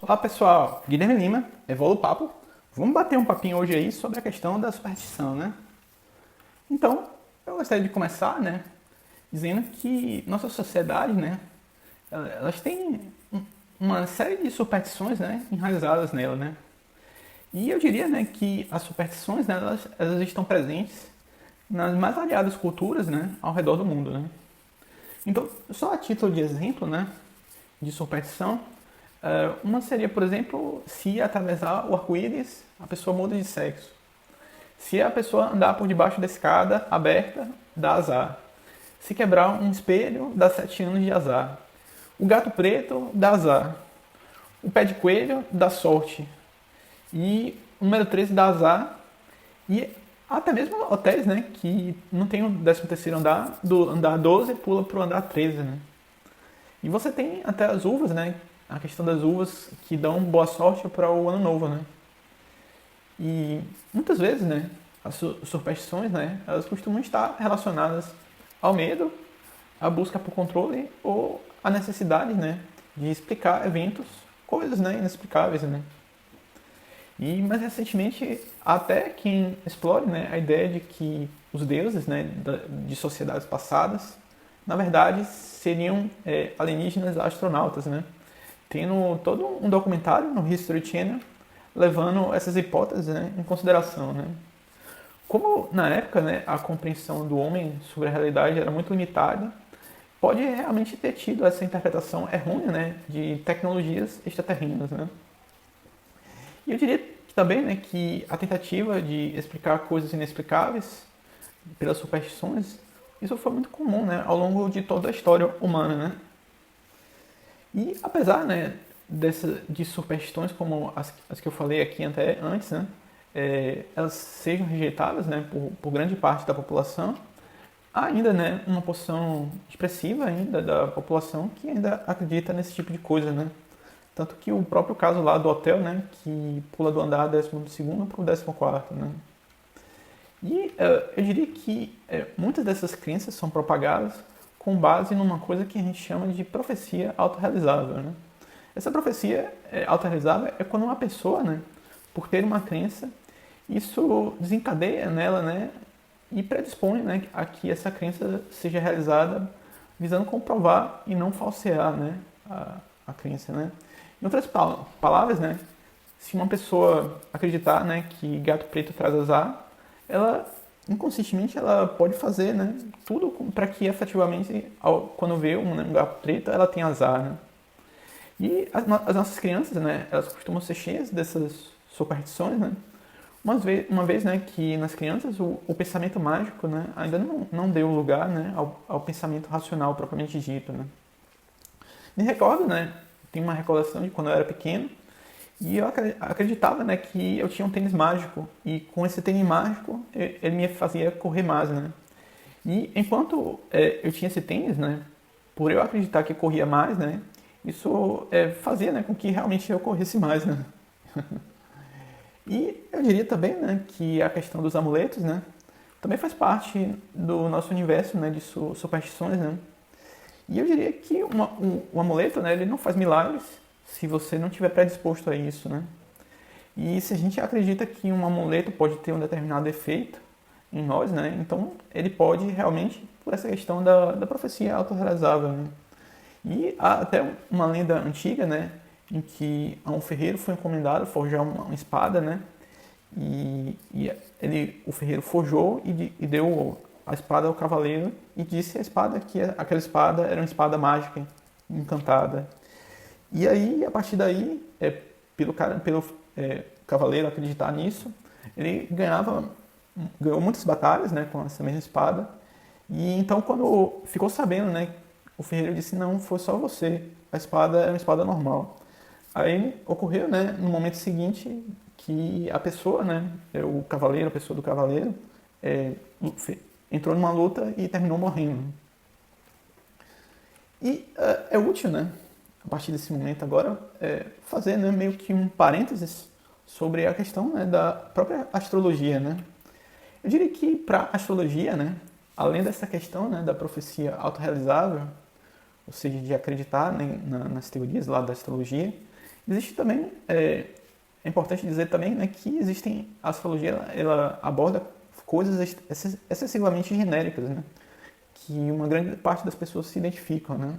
Olá pessoal, Guilherme Lima, Evolu Papo. Vamos bater um papinho hoje aí sobre a questão da superstição, né? Então, eu gostaria de começar, né, dizendo que nossa sociedade, né, elas têm uma série de superstições, né, enraizadas nela, né? E eu diria, né, que as superstições, né, elas estão presentes nas mais variadas culturas, né, ao redor do mundo, né? Então, só a título de exemplo, né, de superstição, uma seria, por exemplo, se atravessar o arco-íris, a pessoa muda de sexo. Se a pessoa andar por debaixo da escada aberta, dá azar. Se quebrar um espelho, dá 7 anos de azar. O gato preto dá azar. O pé de coelho dá sorte. E o número 13 dá azar. E até mesmo hotéis, né, que não tem o 13º andar, do andar 12 pula para o andar 13, né? E você tem até as uvas, né? A questão das uvas que dão boa sorte para o ano novo, né? E muitas vezes, né, as superstições, né, elas costumam estar relacionadas ao medo, à busca por controle ou à necessidade, né, de explicar eventos, coisas, né, inexplicáveis, né? E mais recentemente, até quem explore, né, a ideia de que os deuses, né, de sociedades passadas, na verdade, seriam alienígenas astronautas, né? Tendo todo um documentário no History Channel levando essas hipóteses, né, em consideração, né? Como na época, né, a compreensão do homem sobre a realidade era muito limitada, pode realmente ter tido essa interpretação errônea, né, de tecnologias extraterrenas, né? E eu diria também, né, que a tentativa de explicar coisas inexplicáveis pelas superstições, isso foi muito comum, né, ao longo de toda a história humana, né? E apesar, né, de superstições como as que eu falei aqui até antes, né, elas sejam rejeitadas, né, por grande parte da população, há ainda, né, uma porção expressiva ainda da população que ainda acredita nesse tipo de coisa, né? Tanto que o próprio caso lá do hotel, né, que pula do andar 12º para o 14º, né? E eu diria que muitas dessas crenças são propagadas com base numa coisa que a gente chama de profecia autorrealizável, né? Essa profecia autorrealizável é quando uma pessoa, né, por ter uma crença, isso desencadeia nela, né, e predispõe, né, a que essa crença seja realizada visando comprovar e não falsear, né, a crença, né? Em outras palavras, né, se uma pessoa acreditar, né, que gato preto traz azar, ela inconscientemente ela pode fazer, né, tudo para que efetivamente, quando vê um gato preto, ela tenha azar, né? E as nossas crianças, né, elas costumam ser cheias dessas superstições, né? Uma vez, né, que nas crianças o pensamento mágico, né, ainda não deu lugar, né, ao pensamento racional propriamente dito, né? Me recordo, né, tenho uma recordação de quando eu era pequeno e eu acreditava, né, que eu tinha um tênis mágico e com esse tênis mágico ele me fazia correr mais, né? E enquanto eu tinha esse tênis, né, por eu acreditar que corria mais, né, isso fazia, né, com que realmente eu corresse mais, né? E eu diria também, né, que a questão dos amuletos, né, também faz parte do nosso universo, né, de superstições, né? E eu diria que o amuleto, né, ele não faz milagres se você não estiver predisposto a isso, né? E se a gente acredita que um amuleto pode ter um determinado efeito em nós, né, então ele pode realmente, por essa questão da profecia autorrealizável, né? E há até uma lenda antiga, né, em que a um ferreiro foi encomendado forjar uma espada, né, o ferreiro forjou e deu a espada ao cavaleiro e disse a espada que aquela espada era uma espada mágica, encantada. E aí, a partir daí, pelo cavaleiro acreditar nisso, ele ganhou muitas batalhas, né, com essa mesma espada. E então, quando ficou sabendo, né, o ferreiro disse: não, foi só você, a espada é uma espada normal. Aí ocorreu, né, no momento seguinte, que a pessoa, né, o cavaleiro, a pessoa do cavaleiro, é, entrou numa luta e terminou morrendo. E é útil, né, a partir desse momento agora, fazer, né, meio que um parênteses sobre a questão, né, da própria astrologia, né? Eu diria que para a astrologia, né, além dessa questão, né, da profecia autorrealizável, ou seja, de acreditar, né, nas teorias lá da astrologia, Existe também, é importante dizer também, né, que a astrologia ela aborda coisas excessivamente genéricas, né, que uma grande parte das pessoas se identificam, né.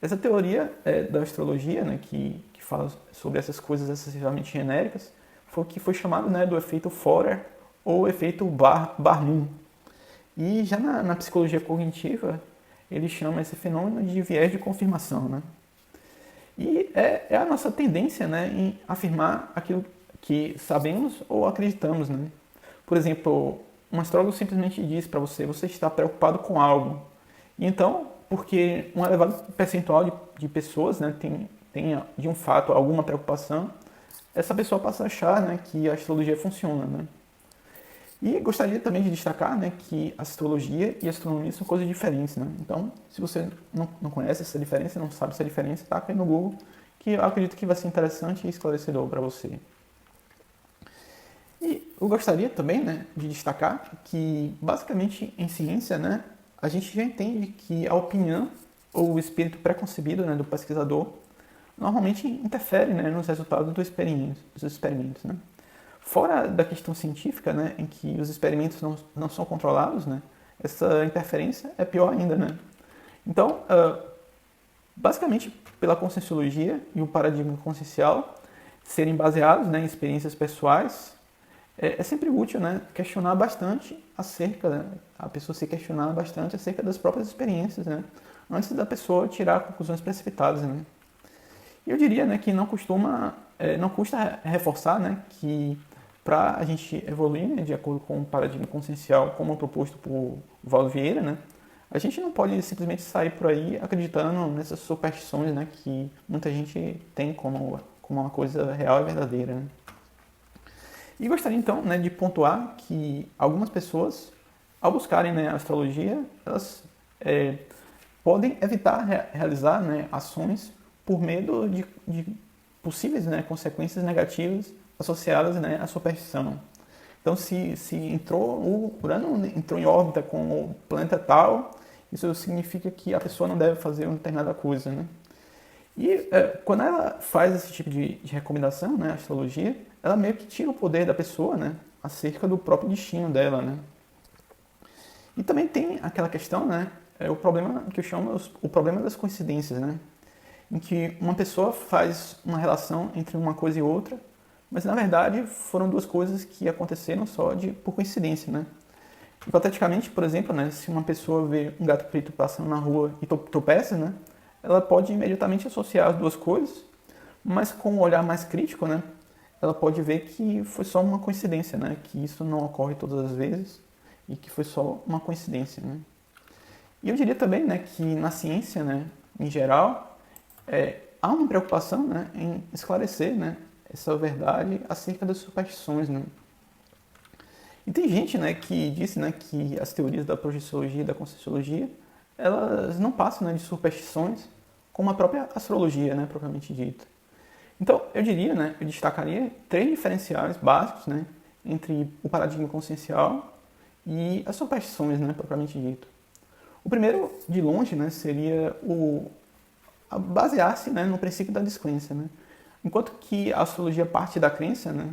Essa teoria da astrologia, né, que fala sobre essas coisas excessivamente genéricas, foi o que foi chamado, né, do efeito Forer ou efeito Barnum. E já na psicologia cognitiva, ele chama esse fenômeno de viés de confirmação, né? E é a nossa tendência, né, em afirmar aquilo que sabemos ou acreditamos, né? Por exemplo, um astrólogo simplesmente diz para você, você está preocupado com algo. E então, porque um elevado percentual de pessoas, né, tem de um fato alguma preocupação, essa pessoa passa a achar, né, que a astrologia funciona, né? E gostaria também de destacar, né, que a astrologia e a astronomia são coisas diferentes, né? Então, se você não conhece essa diferença, não sabe essa diferença, taca aí no Google, que eu acredito que vai ser interessante e esclarecedor para você. E eu gostaria também, né, de destacar que, basicamente, em ciência, né, a gente já entende que a opinião ou o espírito preconcebido, né, do pesquisador normalmente interfere, né, nos resultados dos experimentos, né? Fora da questão científica, né, em que os experimentos não são controlados, né, essa interferência é pior ainda, né? Então, basicamente, pela conscienciologia e o paradigma consciencial serem baseados, né, em experiências pessoais, é sempre útil, né, questionar bastante acerca, né, a pessoa se questionar bastante acerca das próprias experiências, né, antes da pessoa tirar conclusões precipitadas, né? E eu diria, né, que não custa reforçar, né, que para a gente evoluir, né, de acordo com o paradigma consciencial como proposto por Valdo Vieira, né, a gente não pode simplesmente sair por aí acreditando nessas superstições, né, que muita gente tem como uma coisa real e verdadeira, né. E gostaria então, né, de pontuar que algumas pessoas, ao buscarem, né, a astrologia, elas podem evitar realizar, né, ações por medo de possíveis, né, consequências negativas associadas, né, à superstição. Então, se o Urano entrou em órbita com o planeta tal, isso significa que a pessoa não deve fazer uma determinada coisa, né? E quando ela faz esse tipo de recomendação, né, a astrologia, ela meio que tira o poder da pessoa, né, acerca do próprio destino dela, né? E também tem aquela questão, né, o problema que eu chamo o problema das coincidências, né? Em que uma pessoa faz uma relação entre uma coisa e outra, mas na verdade foram duas coisas que aconteceram só por coincidência, né? Hipoteticamente, por exemplo, né, se uma pessoa vê um gato preto passando na rua e tropeça, né, ela pode imediatamente associar as duas coisas, mas com um olhar mais crítico, né, ela pode ver que foi só uma coincidência, né, que isso não ocorre todas as vezes e que foi só uma coincidência, né. E eu diria também, né, que na ciência, né, em geral, há uma preocupação, né, em esclarecer, né, essa verdade acerca das superstições, né. E tem gente, né, que disse, né, que as teorias da projeciologia e da conscienciologia, elas não passam, né, de superstições como a própria astrologia, né, propriamente dita. Então, eu diria, né, eu destacaria três diferenciais básicos, né, entre o paradigma consciencial e as superstições, né, propriamente dito. O primeiro, de longe, né, seria basear-se, né, no princípio da descrença, né. Enquanto que a astrologia parte da crença, né,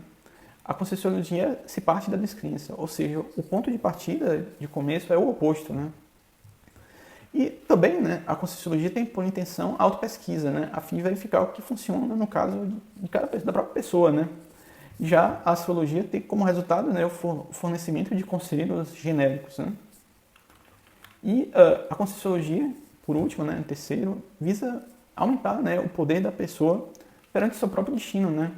a conscienciologia se parte da descrença, ou seja, o ponto de partida, de começo, é o oposto, né. E também, né, a conscienciologia tem por intenção a autopesquisa, né, a fim de verificar o que funciona no caso da própria pessoa, né. Já a astrologia tem como resultado, né, o fornecimento de conselhos genéricos, né. E a conscienciologia, por último, né, terceiro, visa aumentar, né, o poder da pessoa perante seu próprio destino, né.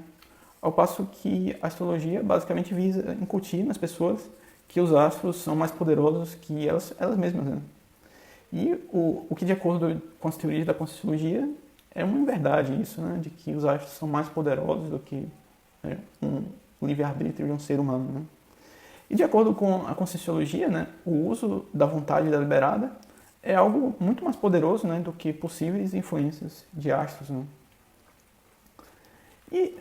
Ao passo que a astrologia basicamente visa incutir nas pessoas que os astros são mais poderosos que elas mesmas, né. E o que, de acordo com as teorias da conscienciologia, é uma verdade isso, né, de que os astros são mais poderosos do que o livre-arbítrio de um ser humano, né. E de acordo com a conscienciologia, né, o uso da vontade deliberada é algo muito mais poderoso, né, do que possíveis influências de astros, né. E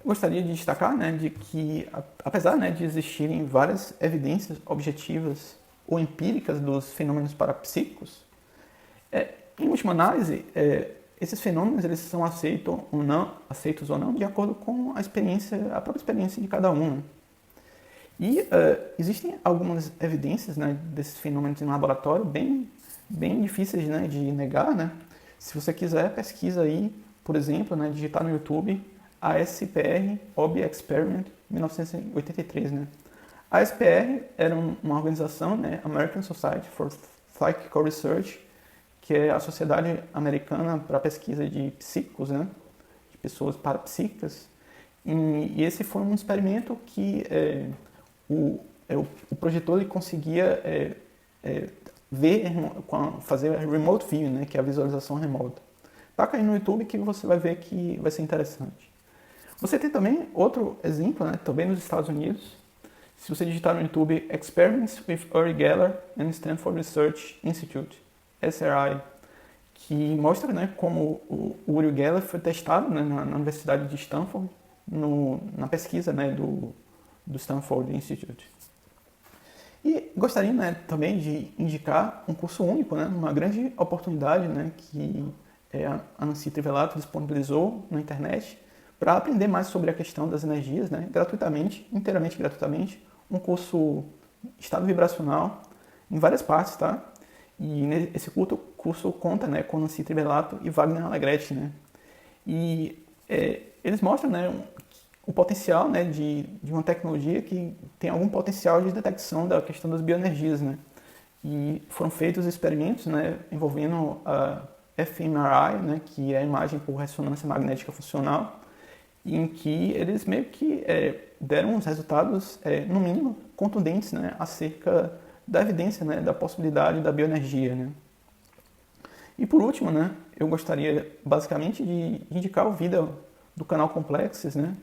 gostaria de destacar, né, de que, apesar, né, de existirem várias evidências objetivas ou empíricas dos fenômenos parapsíquicos, em última análise, esses fenômenos eles são aceitos ou não, de acordo com a própria experiência de cada um. Né? E existem algumas evidências, né, desses fenômenos em laboratório bem difíceis, né, de negar. Né? Se você quiser, pesquisa aí, por exemplo, né, digitar no YouTube ASPR OB Experiment 1983. Né? A ASPR era uma organização, né, American Society for Psychical Research, que é a Sociedade Americana para a Pesquisa de Psíquicos, né, de pessoas parapsíquicas. E esse foi um experimento que o projetor ele conseguia fazer remote viewing, né, que é a visualização remota. Taca aí no YouTube que você vai ver que vai ser interessante. Você tem também outro exemplo, né, também nos Estados Unidos. Se você digitar no YouTube Experiments with Uri Geller and Stanford Research Institute, SRI, que mostra, né, como o Uri Geller foi testado, né, na Universidade de Stanford, na pesquisa, né, do Stanford Institute. E gostaria, né, também de indicar um curso único, né, uma grande oportunidade, né, que a Nancy Trivelato disponibilizou na internet para aprender mais sobre a questão das energias, né, gratuitamente, inteiramente gratuitamente, um curso estado vibracional em várias partes, tá? E esse curso conta, né, com Nancy Trivelato e Wagner Alegretti, né? E eles mostram, né, o potencial, né, de uma tecnologia que tem algum potencial de detecção da questão das bioenergias, né? E foram feitos experimentos, né, envolvendo a fMRI, né, que é a imagem por ressonância magnética funcional, em que eles meio que deram uns resultados, no mínimo, contundentes, né, acerca da evidência, né, da possibilidade da bioenergia. Né? E por último, né, eu gostaria basicamente de indicar o vídeo do canal Complexes. Né?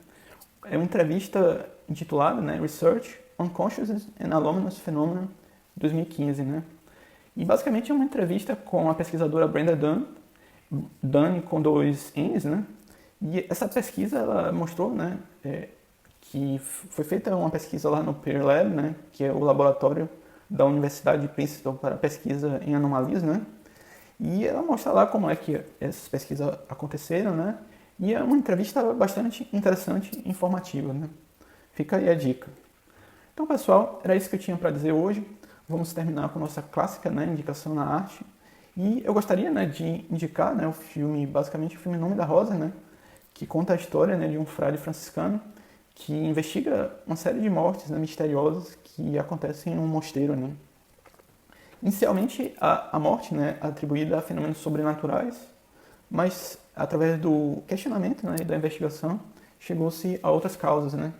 É uma entrevista intitulada, né, Research on Consciousness and Anomalous Phenomena 2015. Né? E basicamente é uma entrevista com a pesquisadora Brenda Dunn com 2 N's, né? E essa pesquisa ela mostrou, né, que foi feita uma pesquisa lá no Peer Lab, né, que é o laboratório da Universidade de Princeton para pesquisa em anomalias, né? E ela mostra lá como é que essas pesquisas aconteceram, né? E é uma entrevista bastante interessante e informativa, né? Fica aí a dica. Então, pessoal, era isso que eu tinha para dizer hoje. Vamos terminar com a nossa clássica, né, indicação na arte. E eu gostaria, né, de indicar, né, basicamente o filme Nome da Rosa, né? Que conta a história, né, de um frade franciscano que investiga uma série de mortes, né, misteriosas que acontecem em um mosteiro. Né? Inicialmente, a morte, né, é atribuída a fenômenos sobrenaturais, mas através do questionamento, né, e da investigação, chegou-se a outras causas. Né?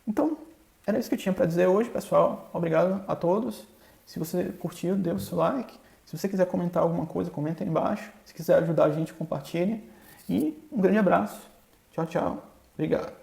Então, era isso que eu tinha para dizer hoje, pessoal. Obrigado a todos. Se você curtiu, dê o seu like. Se você quiser comentar alguma coisa, comenta aí embaixo. Se quiser ajudar a gente, compartilhe. E um grande abraço. Tchau, tchau. Obrigado.